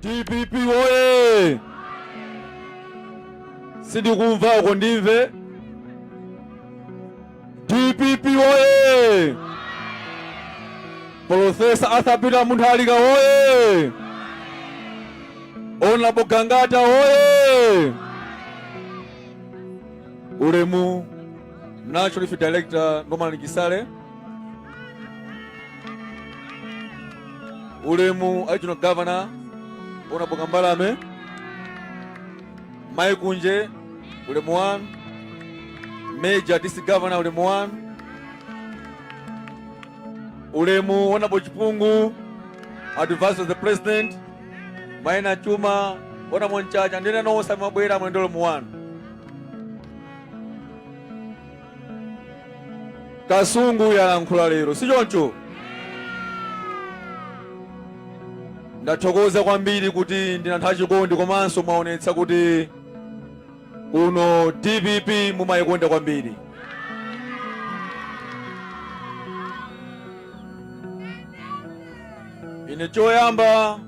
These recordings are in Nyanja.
DPP oye! Sindikumva uko ndimve. DPP oye! Profesa Arthur Peter Mutharika oye! Honorable Gangata oye! Ulemu National Youth Director Norman Gisale, Ulemu Regional Governor Honorable Kambalame, Mike Unje Ulemu 1, Major District Governor Ulemu 1, Ulemu Honorable Chipungu, Advisor of the President, Maina Chuma, Honorable in charge, and then no Samabwera Mwendolo 1. Kasungu yalankhula lero sichoncho. Ndathokoza kwambiri kuti ndinatha chikondi komanso mwaonetsa kuti kuno DPP mumayikonda kwambiri. Ine choyamba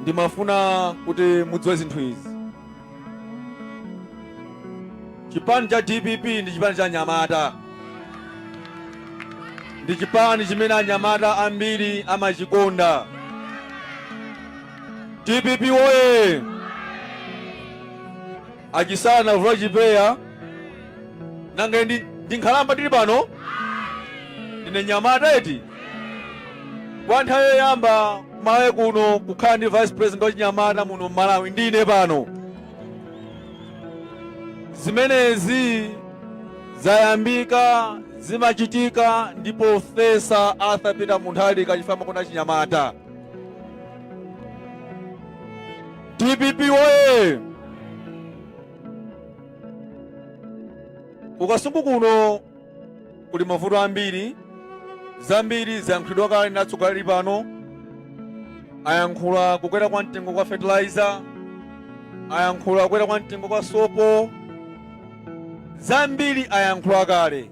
ndimafuna kuti mudziwe zinthu izi. Chipani cha DPP ndi chipani cha Anyamata. Ndi chipani chimene Anyamata ambiri amachikonda. DPP oye! Achisana vula chipeya. Nange ndi nkhalamba tili pano. Ndine Nyamata eti. Kwa nthawi yoyamba kumawe kuno kukhala ndi Vice President wa Chinyamata muno Malawi ndine pano. Zimenezi zayambika zimachitika ndi Profesa Arthur Peter Mutharika chifama kuna Chinyamata. DPP oye! Kukasungu kuno kuli mavuto ambiri, zambiri zayankhulidwa kale ndi atsogoleri pano. Ayankhula kukwera kwa mtengo kwa fertilizer, ayankhula kukwera kwa mtengo kwa sopo, zambiri ayankhula kale.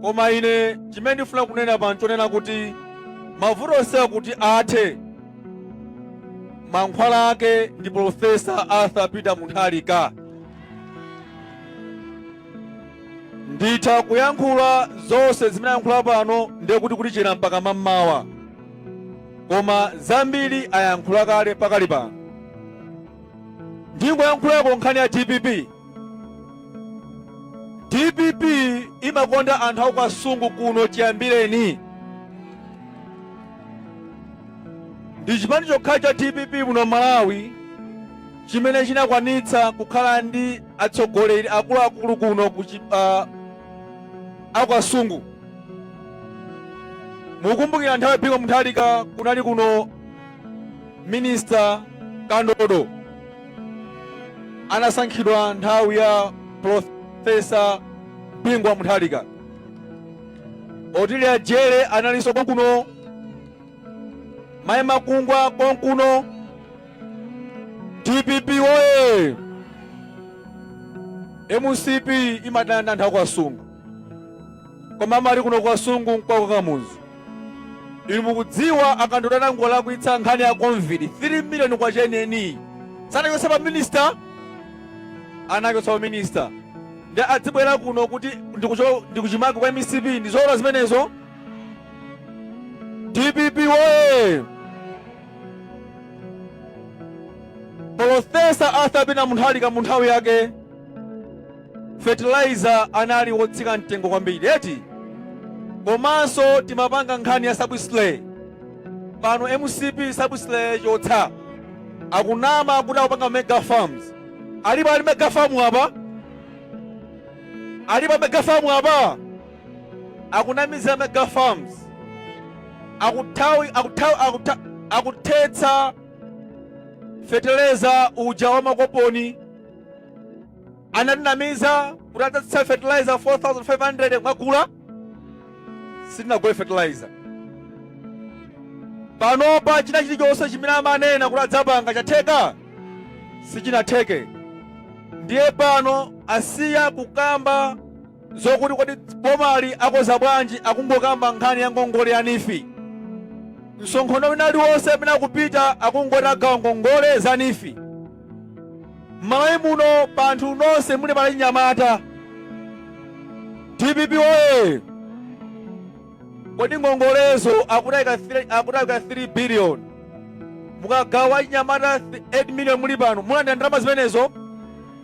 Koma ine chimene ndifuna kunena pano chonena kuti mavuto onsewa kuti athe, mankhwala ake ndi Profesa Arthur Peter Mutharika. Nditha kuyankhula zonse zimene ayankhula pano ndiye kuti kulichera mpaka mammawa. Koma zambiri ayankhula kale pakali pano. Ndingoyankhulako nkhani ya DPP. DPP imakonda anthu aku Kasungu kuno chiyambireni. Ndi chipani chokha cha DPP muno Malawi chimene chinakwanitsa kukhala ndi atsogoleri akuluakulu kuno aku Kasungu. Mukumbukira nthawi Peter Mutharika kunali kuno Minister Kandodo anasankhidwa nthawi ya Profesa Bingwa Mutharika. Otilia Jere analinso konkuno, Mai Makungwa konkuno. DPP oye! MCP imadana nthawi kwa Kasungu. Koma mali kuno kwa Kasungu nkwako Kamuzu. Inu mukudziwa akandodana ngola kuitsa nkhani ya COVID 3 million kwa cheneni. Sana yoseba minister? Anakosaba minister. Ndi adzibwera kuno kuti ndikuchimaka kwa MCP ndi zola zimenezo. DPP oye! Profesa Arthur Peter Mutharika munthawi yake fertilizer anali wotsika mtengo kwambiri eti. Komanso timapanga nkhani ya Sabwisle. Pano MCP Sabwisle chotsa akunama kuti akupanga mega farms. Alipo ali mega farm apa? Alipo mega farm apa? Akunamiza mega farms. Akuthetsa fertilizer uja wa makoponi. Ananamiza kuti atatsa fertilizer 4,500 mwagula. Sitinagule fertilizer. Panopa china chilichonse chimene amanena kuti adzapanga chatheka sichinatheke. Ndiye pano asiya kukamba zokuti kodi bomali akoza bwanji akungokamba nkhani ya ngongole ya nifi. msonkhano wina aliwonse amene akupita akungoti agawa ngongole za nifi. M'Malawi muno panthu nonse muli Manyamata. DPP oye! Kodi ngongolezo akutayika 3 billion. Mukagawa Anyamata 8 million muli pano. Mulanda ndalama zimenezo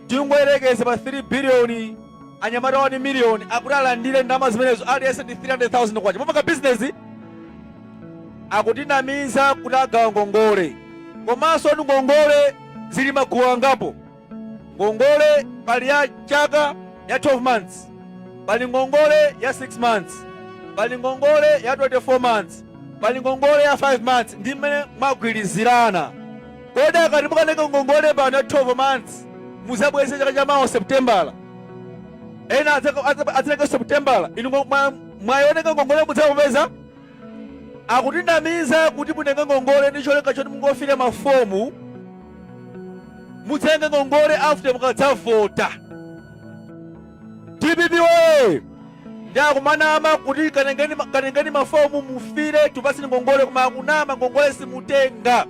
tingoyerekeze pa 3 billion. Anyamata 1 million akutalandire ndalama zimenezo aliyense ndi 300,000 kwacha. Mupaka business akutinamiza kuti agawa ngongole. Komanso ndi ngongole zili magulu angapo. Ngongole pali ya chaka ya 12 months. Pali ngongole ya 6 months. Pali ngongole ya 24 months. Pali ngongole ya 5 months. Ndi mmene mwagwirizirana. Kodi akati mukaneka ngongole pano ya 12 months muzabweze chaka cha mawa September. Ena ataleka September. Inu mwayoneka ngongole mudzapeza. Akutinamiza kuti munenge ngongole ndi cholinga choti mungofire mafomu. Mudzenge ngongole after mukadzavota. DPP we! Ndi akumanama kuti kanengeni mafomu mufire tupasini ngongole koma akunama ngongole simutenga.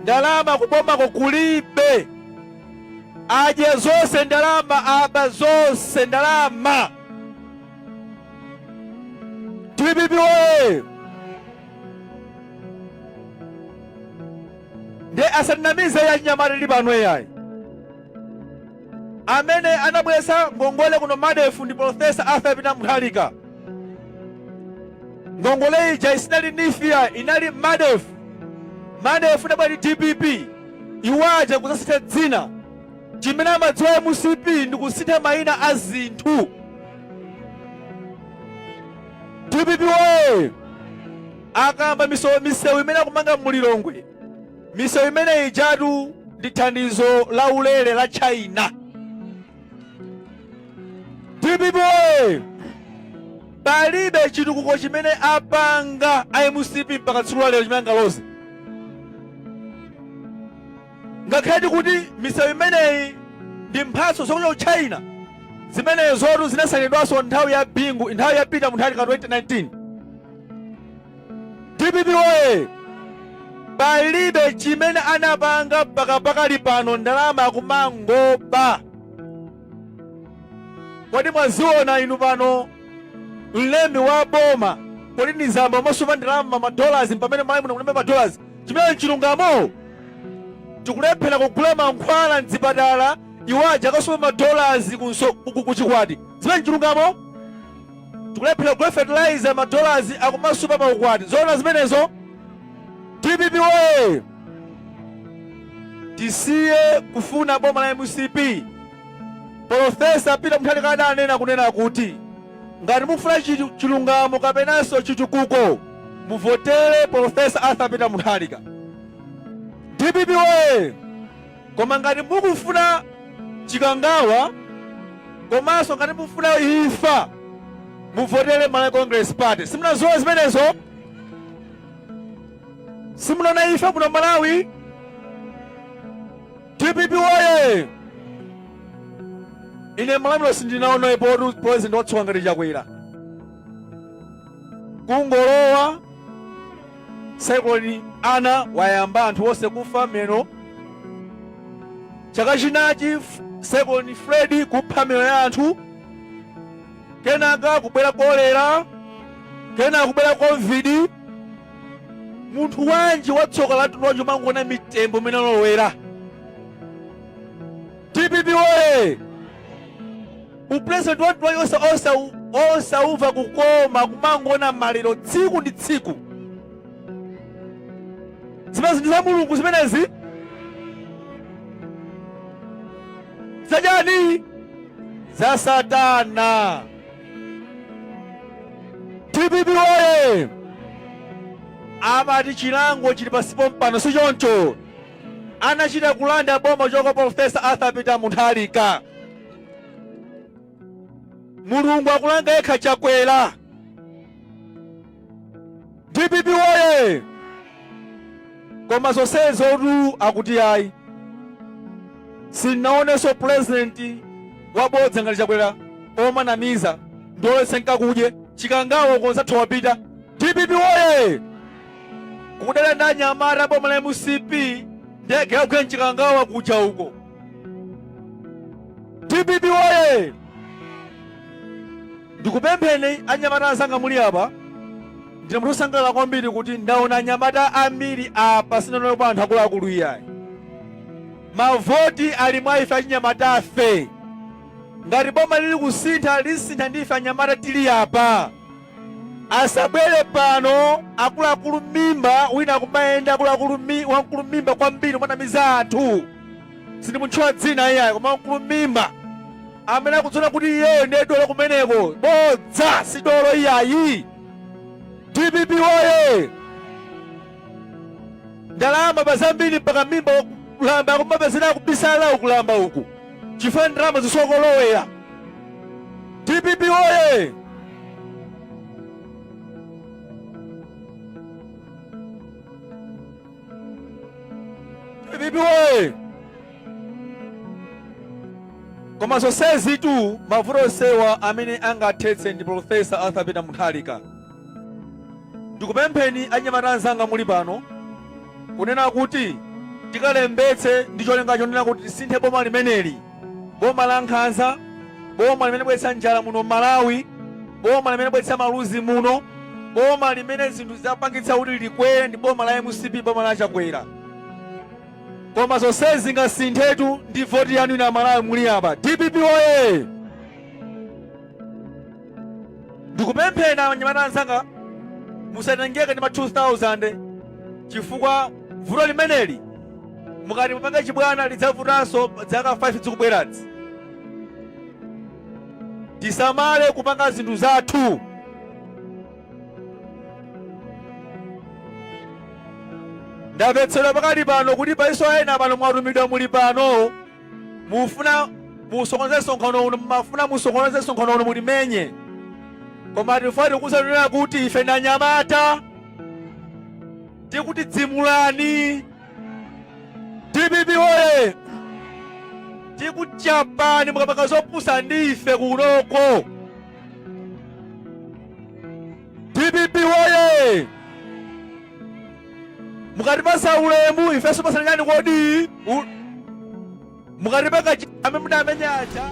Ndalama kuboma kulibe. Aje zonse ndalama aba zonse ndalama. DPP we! Ndi asanamize ya Anyamata li pano yayi. Amene anabwesa ngongole kuno Madefu ndi Professor Arthur Peter Mutharika. Ngongole ija isinali nifia inali Madefu. Madefu ndabwali DPP. Iwaja kuzasitha dzina. Chimene amadziwa MCP ndi kusitha mayina a zinthu. DPP we! Akamba misewu imene akumanga mulilongwe. Misewu imene ijatu ndi thandizo la ulere la China. DPP we! Palibe chitukuko chimene apanga a MCP mpaka tsiku lero chimene angaloze. Ngakhale kuti misewu imeneyi ndi mphatso zokuchokera ku China. Zimenezotu zinasalidwanso nthawi ya Bingu, nthawi ya Peter Mutharika 2019. DPP we! Palibe chimene anapanga mpaka lipano ndalama akumangoba. Kodi mwaziona inu pano mlembi wa boma kodi nizamba mosupa ndalama $, pamene mali muno kulemba $. Chimene chilungamo tikulephera kugula mankhwala mzipatala iwaja akasupa $, kuchikwati. Zimene chilungamo tikulephera kugula fertilizer $, akumasupa paukwati. Zona zimenezo. DPP we! Tisiye kufuna boma la MCP. Professor Peter Mutharika adanena kunena kuti ngati mufuna chilungamo kapenanso chitukuko muvotere Professor Arthur Peter Mutharika. DPP we! Koma ngati mukufuna chikangawa komanso ngati mufuna imfa muvotere Malawi Congress Party. Simunazowa zimenezo? Simunaona imfa kuno Malawi? DPP we! Ine Malawi sindinaona ipotu president watsuka ngati chakwera. Kungolowa Cyclone Ana wayamba anthu onse kufa meno. Chaka chinachi Cyclone Freddy kupha meno ya anthu. Kenaka kubwera kolera. Kenaka kubwera COVID. Munthu wanji watsoka latulwacho mangona mitembo mene alowera. DPP we! Upresident watu osauva kukoma kumangona maliro tsiku ndi tsiku. Zimezi ndi za Mulungu zimenezi? Zajani? Za Satana. DPP we! Amati chilango chili pasipo mpano si choncho. Anachita kulanda boma choko Professor Arthur Peter Mutharika. Mulungu akulanga yekha chakwera. DPP we! Koma zonsezotu akuti ayi. Sinaonenso president wabodza ngati chakwera omanamiza ndolese nkakudye chikangawo konza thawapita. DPP we! kukudana na anyamata boma la MCP ndege yakugwa mchikangawa kucha huko. DPP woye! Ndikupempheni anyamata anzanga muli apa, ndine munthu osangalala kwambiri kuti ndaona anyamata ambiri apa sinanoyo pa anthu akuluakulu iyayi. Mavoti ali mwa ife achinyamata afe. Ngati boma lili kusintha lisintha ndi ife anyamata tili apa. Asabwere pano akuluakulu mimba wina akumayenda wamkulu mimba kwambiri mwanamiza anthu. Sindimutchula dzina iyayi koma wamkulu mimba amene akudziona kuti iyeyo ndiye dolo kumeneko. Bodza si dolo iyayi. DPP woye! Ndalama bazambiri mpaka mimba kulamba kumapezera kubisala ukulamba uku. Chifukwa ndalama zisokolowera. DPP woye! DPP woye! Koma zonsezi tu mavuto onsewa amene angathetse ndi Profesa Arthur Peter Mutharika. Ndikupempheni anyamata anzanga muli pano kunena kuti tikalembetse ndi cholinga chonena kuti tisinthe boma limeneli, boma la nkhanza, boma limene bweretsa njala muno Malawi, boma limene bweretsa maluzi muno, boma limene zinthu zapangitsa kuti likwere ndi boma la MCP, boma la Chakwera. Koma zonsezi zingasinthetu ndi voti yanu ina Malawi muli apa. DPP woye! Ndikupempheni anyamata anzanga musatengeke ndi ma 2000 chifukwa vuto limeneli mukati mupanga chibwana lidzavutanso zaka 5 zikubweradzi. Tisamale kupanga zinthu zathu. Ndamvetsedwa pakali pano kuti paiso ena pano mwatumidwa muli pano mufuna musokoneze sonkhano uno, mumafuna musokoneze sonkhano uno mulimenye. Koma tifati kusanena kuti ife na nyamata tikuti dzimulani. DPP woye! Tikuchapani mukapanga zopusa ndife kunoko. DPP woye! Mukatipasa ulemu ifeso pasanyani kodi mukatipanga chame mudamenyacha.